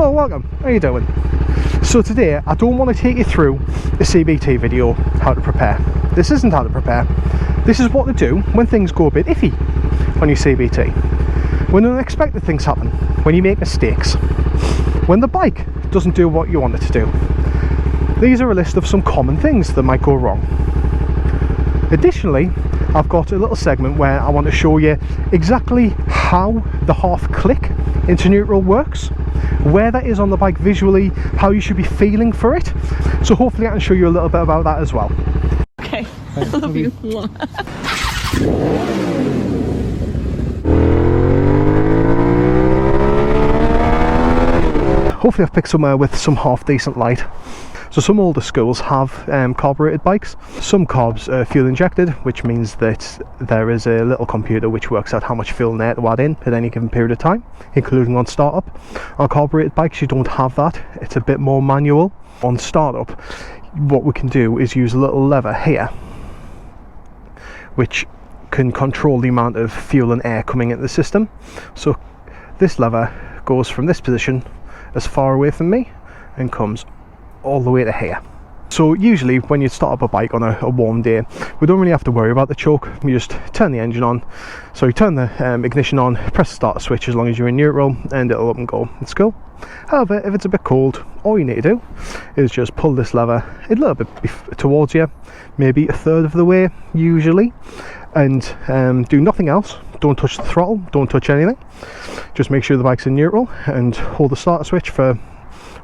Hello, welcome. How you doing? So today I don't want to take you through a CBT video, how to prepare. This isn't how to prepare. This is what to do when things go a bit iffy on your CBT. When unexpected things happen, when you make mistakes, when the bike doesn't do what you want it to do. These are a list of some common things that might go wrong. Additionally, I've got a little segment where I want to show you exactly how the half click into neutral works, where that is on the bike visually, how you should be feeling for it. So hopefully I can show you a little bit about that as well. Okay, I love you. Hopefully I've picked somewhere with some half decent light. So some older schools have carbureted bikes. Some carbs are fuel injected, which means that there is a little computer which works out how much fuel they to add in at any given period of time, including on startup. On carbureted bikes you don't have that, it's a bit more manual. On startup, what we can do is use a little lever here, which can control the amount of fuel and air coming into the system. So this lever goes from this position as far away from me and comes all the way to here. So usually when you start up a bike on a warm day, we don't really have to worry about the choke. You just turn the engine on, so you turn the ignition on, press the starter switch as long as you're in neutral, and it'll up and go. It's cool. However, if it's a bit cold, all you need to do is just pull this lever a little bit towards you, maybe a third of the way usually, and do nothing else. Don't touch the throttle, don't touch anything. Just make sure the bike's in neutral and hold the starter switch for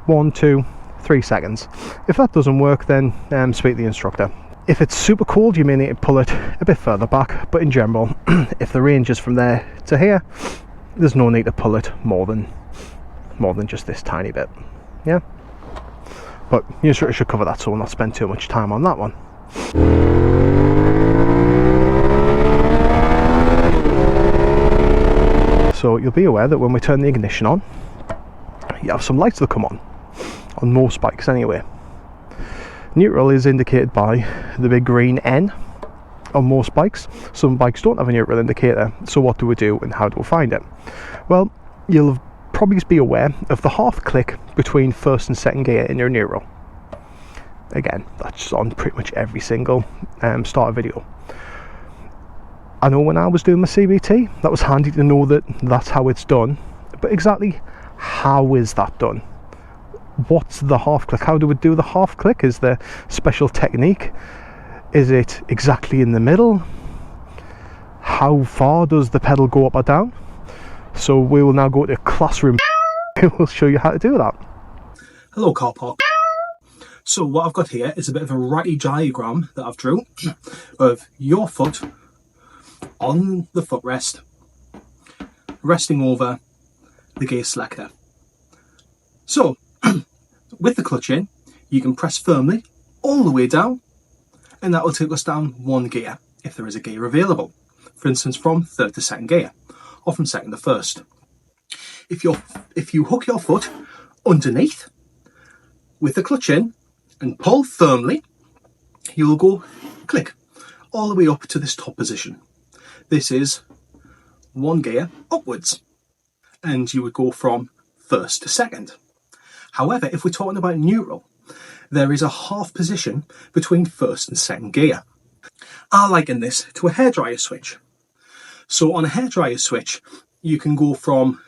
1, 2, 3 seconds. If that doesn't work, then speak to the instructor. If it's super cold, you may need to pull it a bit further back, but in general, if the range is from there to here, there's no need to pull it more than just this tiny bit. Yeah, but the instructor should cover that, so we'll not spend too much time on that one. So you'll be aware that when we turn the ignition on, you have some lights that come on most bikes anyway. Neutral is indicated by the big green N on most bikes. Some bikes don't have a neutral indicator, so what do we do and how do we find it? Well, you'll probably be aware of the half click between first and second gear in your neutral. Again, that's on pretty much every single starter video. I know when I was doing my CBT, that was handy to know that that's how it's done, but exactly how is that done? What's the half click? How do we do the half click? Is there special technique? Is it exactly in the middle? How far does the pedal go up or down? So we will now go to classroom and we'll show you how to do that. Hello car park. So what I've got here is a bit of a ratty diagram that I've drew of your foot on the footrest, resting over the gear selector. So with the clutch in, you can press firmly all the way down, and that will take us down one gear if there is a gear available. For instance, from third to second gear, or from second to first. If you hook your foot underneath with the clutch in and pull firmly, you will go click all the way up to this top position. This is one gear upwards, and you would go from first to second. However, if we're talking about neutral, there is a half position between first and second gear. I liken this to a hairdryer switch. So on a hairdryer switch, you can go from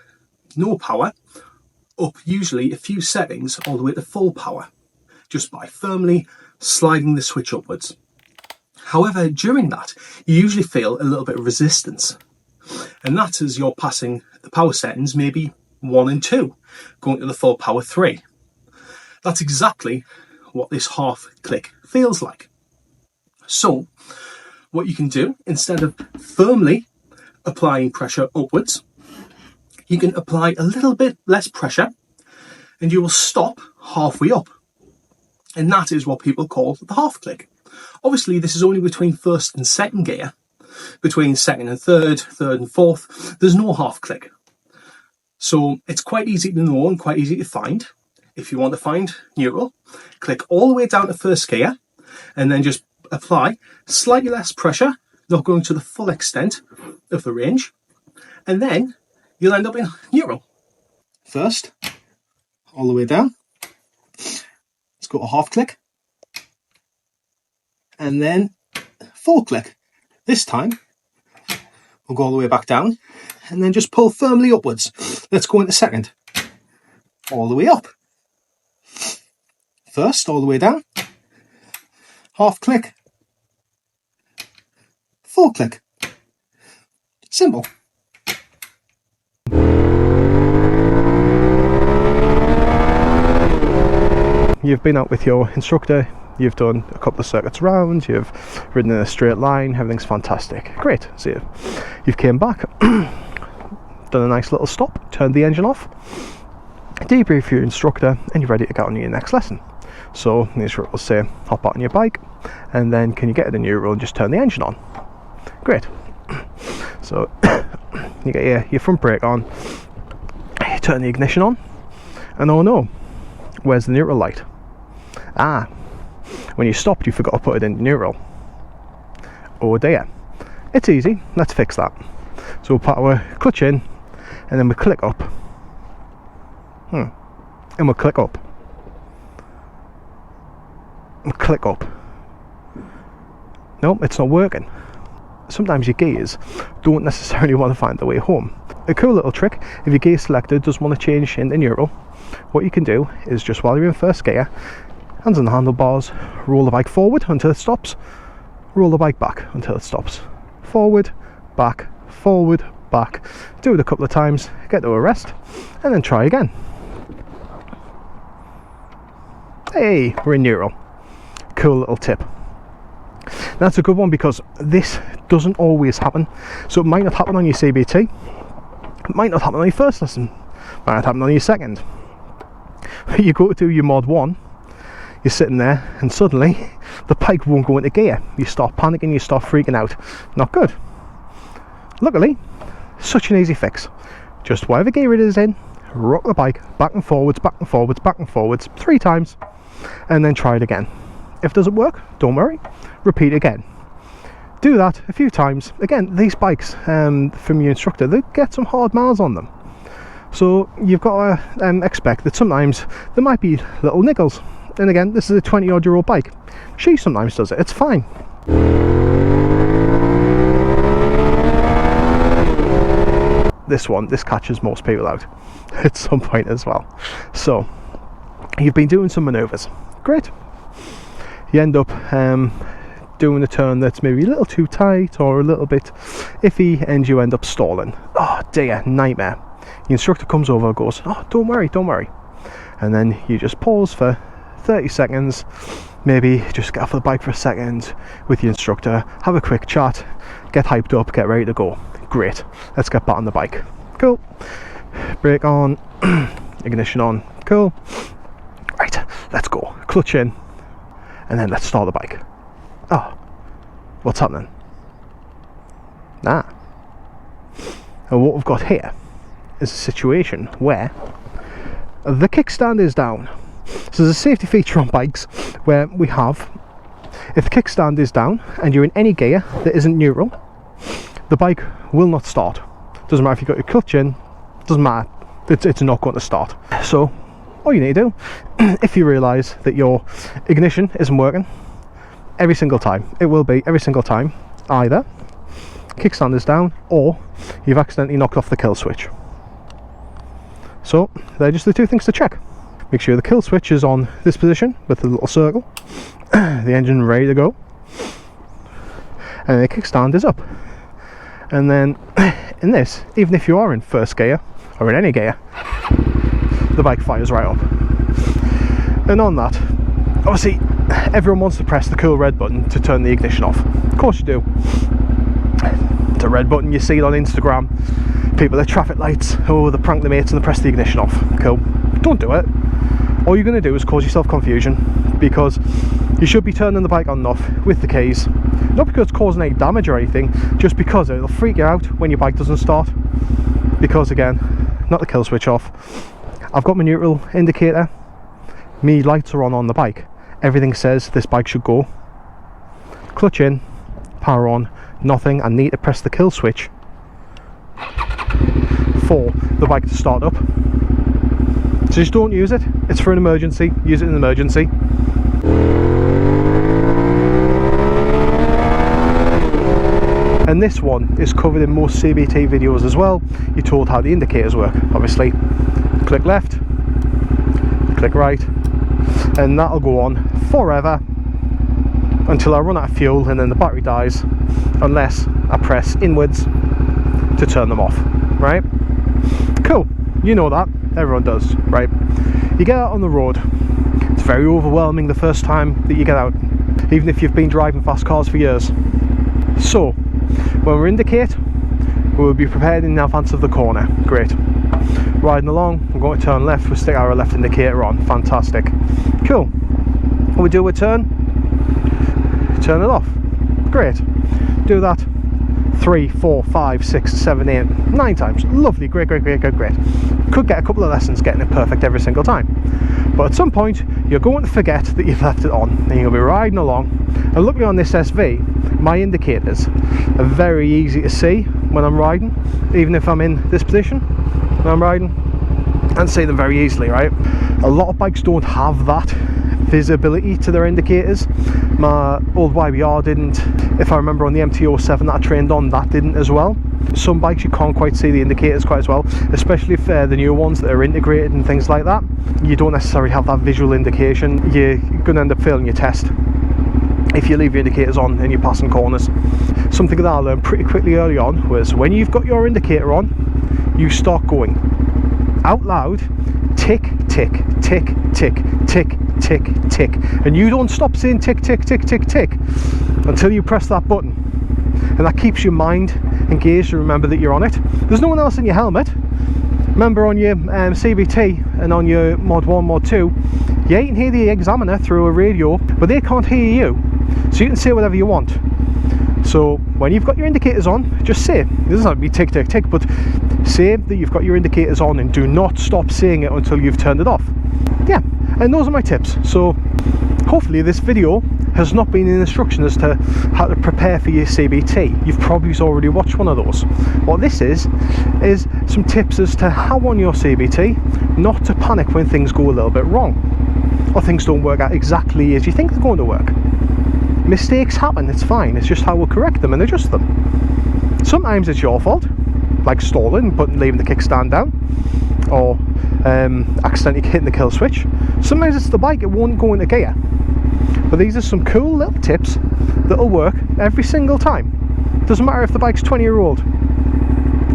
no power up usually a few settings all the way to full power, just by firmly sliding the switch upwards. However, during that, you usually feel a little bit of resistance. And that's as you're passing the power settings, maybe 1 and 2, going to the full power 3. That's exactly what this half click feels like. So what you can do, instead of firmly applying pressure upwards, you can apply a little bit less pressure and you will stop halfway up. And that is what people call the half click. Obviously this is only between first and second gear. Between second and third, third and fourth, there's no half click. So it's quite easy to know and quite easy to find. If you want to find neutral, click all the way down to first gear and then just apply slightly less pressure, not going to the full extent of the range, and then you'll end up in neutral. First, all the way down. Let's go to half click. And then full click. This time, we'll go all the way back down and then just pull firmly upwards. Let's go into second. All the way up. First, all the way down. Half click. Full click. Simple. You've been out with your instructor, you've done a couple of circuits around, you've ridden in a straight line, everything's fantastic. Great. So you've came back, done a nice little stop, turned the engine off, debrief your instructor, and you're ready to get on your next lesson. So the instructor will say, hop out on your bike, and then can you get it in neutral and just turn the engine on? Great. So you get your front brake on, you turn the ignition on, and oh no, where's the neutral light? Ah, when you stopped you forgot to put it in neutral. Oh dear. It's easy, let's fix that. So we'll put our clutch in, and then we click up. And we'll click up. And click up. Nope, it's not working. Sometimes your gears don't necessarily want to find their way home. A cool little trick, if your gear selector does want to change into neutral, what you can do is just while you're in first gear, hands on the handlebars, roll the bike forward until it stops, roll the bike back until it stops. Forward, back, do it a couple of times, get to a rest, and then try again. Hey, we're in neutral. Cool little tip. That's a good one because this doesn't always happen. So it might not happen on your CBT, it might not happen on your first lesson, it might not happen on your second. You go to do your MOD1, you're sitting there and suddenly the bike won't go into gear. You start panicking, you start freaking out. Not good. Luckily, such an easy fix. Just whatever gear it is in, rock the bike back and forwards, 3 times, and then try it again. If it doesn't work, don't worry, repeat again. Do that a few times. Again, these bikes from your instructor, they get some hard miles on them. So you've got to expect that sometimes there might be little niggles. And again, this is a 20-odd-year-old bike. She sometimes does it, it's fine. This catches most people out at some point as well. So you've been doing some manoeuvres. Great. You end up doing a turn that's maybe a little too tight or a little bit iffy, and you end up stalling. Oh dear, nightmare. The instructor comes over and goes, oh, don't worry, and then you just pause for 30 seconds, maybe just get off the bike for a second with the instructor, have a quick chat, get hyped up, get ready to go. Great, let's get back on the bike. Cool. Brake on, ignition on. Cool. Right, let's go. Clutch in, and then let's start the bike. Oh, what's happening? And what we've got here is a situation where the kickstand is down. So there's a safety feature on bikes where we have, if the kickstand is down and you're in any gear that isn't neutral, the bike will not start. Doesn't matter if you've got your clutch in, doesn't matter, it's not going to start. So all you need to do, if you realise that your ignition isn't working, every single time, it will be every single time, either kickstand is down or you've accidentally knocked off the kill switch. So they're just the two things to check. Make sure the kill switch is on this position with the little circle, the engine ready to go, and the kickstand is up. And then in this, even if you are in first gear or in any gear, the bike fires right up. And on that, obviously everyone wants to press the cool red button to turn the ignition off. Of course you do. It's a red button, you see it on Instagram, people at traffic lights, oh, they prank their mates and they press the ignition off. Cool. Don't do it. All you're going to do is cause yourself confusion, because you should be turning the bike on and off with the keys, not because it's causing any damage or anything, just because it'll freak you out when your bike doesn't start. Because again, not the kill switch off, I've got my neutral indicator, me lights are on the bike, everything says this bike should go, clutch in, power on, nothing. I need to press the kill switch for the bike to start up. So just don't use it. It's for an emergency. Use it in an emergency. And this one is covered in most CBT videos as well. You're told how the indicators work. Obviously, click left, click right, and that'll go on forever until I run out of fuel and then the battery dies, unless I press inwards to turn them off, right? Cool, you know that, everyone does, right? You get out on the road, it's very overwhelming the first time that you get out, even if you've been driving fast cars for years. So, when we indicate, we'll be prepared in advance of the corner. Great. Riding along, we're going to turn left, we'll stick our left indicator on. Fantastic. Cool. When we do a turn, turn it off. Great. Do that 3, 4, 5, 6, 7, 8, 9 times. Lovely. Great, great, great, great, great. Could get a couple of lessons getting it perfect every single time. But at some point, you're going to forget that you've left it on, and you'll be riding along. And looking on this SV, my indicators are very easy to see when I'm riding, even if I'm in this position when I'm riding, and see them very easily, right? A lot of bikes don't have that visibility to their indicators. My old YBR didn't. If I remember on the MT-07 that I trained on, that didn't as well. Some bikes you can't quite see the indicators quite as well, especially if the newer ones that are integrated and things like that. You don't necessarily have that visual indication. You're going to end up failing your test if you leave your indicators on and you're passing corners. Something that I learned pretty quickly early on was when you've got your indicator on, you start going out loud, tick, tick, tick, tick, tick, tick, tick, and you don't stop saying tick, tick, tick, tick, tick until you press that button, and that keeps your mind engaged to remember that you're on it. There's no one else in your helmet. Remember on your CBT and on your MOD1, MOD2, you can hear the examiner through a radio, but they can't hear you, so you can say whatever you want. So when you've got your indicators on, just say it. It doesn't have to be tick, tick, tick, but say that you've got your indicators on and do not stop saying it until you've turned it off. Yeah, and those are my tips. So hopefully this video has not been an instruction as to how to prepare for your CBT. You've probably already watched one of those. What this is some tips as to how on your CBT not to panic when things go a little bit wrong, or things don't work out exactly as you think they're going to work. Mistakes happen, it's fine, it's just how we'll correct them and adjust them. Sometimes it's your fault, like stalling, leaving the kickstand down, or accidentally hitting the kill switch. Sometimes it's the bike, it won't go into gear. But these are some cool little tips that'll work every single time. Doesn't matter if the bike's 20-year-old,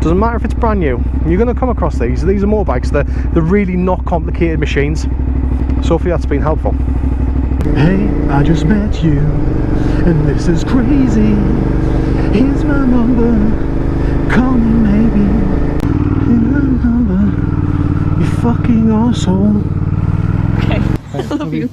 doesn't matter if it's brand new, you're going to come across these. These are motorbikes, they're really not complicated machines. So hopefully that's been helpful. Hey, I just met you, and this is crazy. Here's my number, call me maybe. Here's my number, you fucking arsehole. Okay, I love you.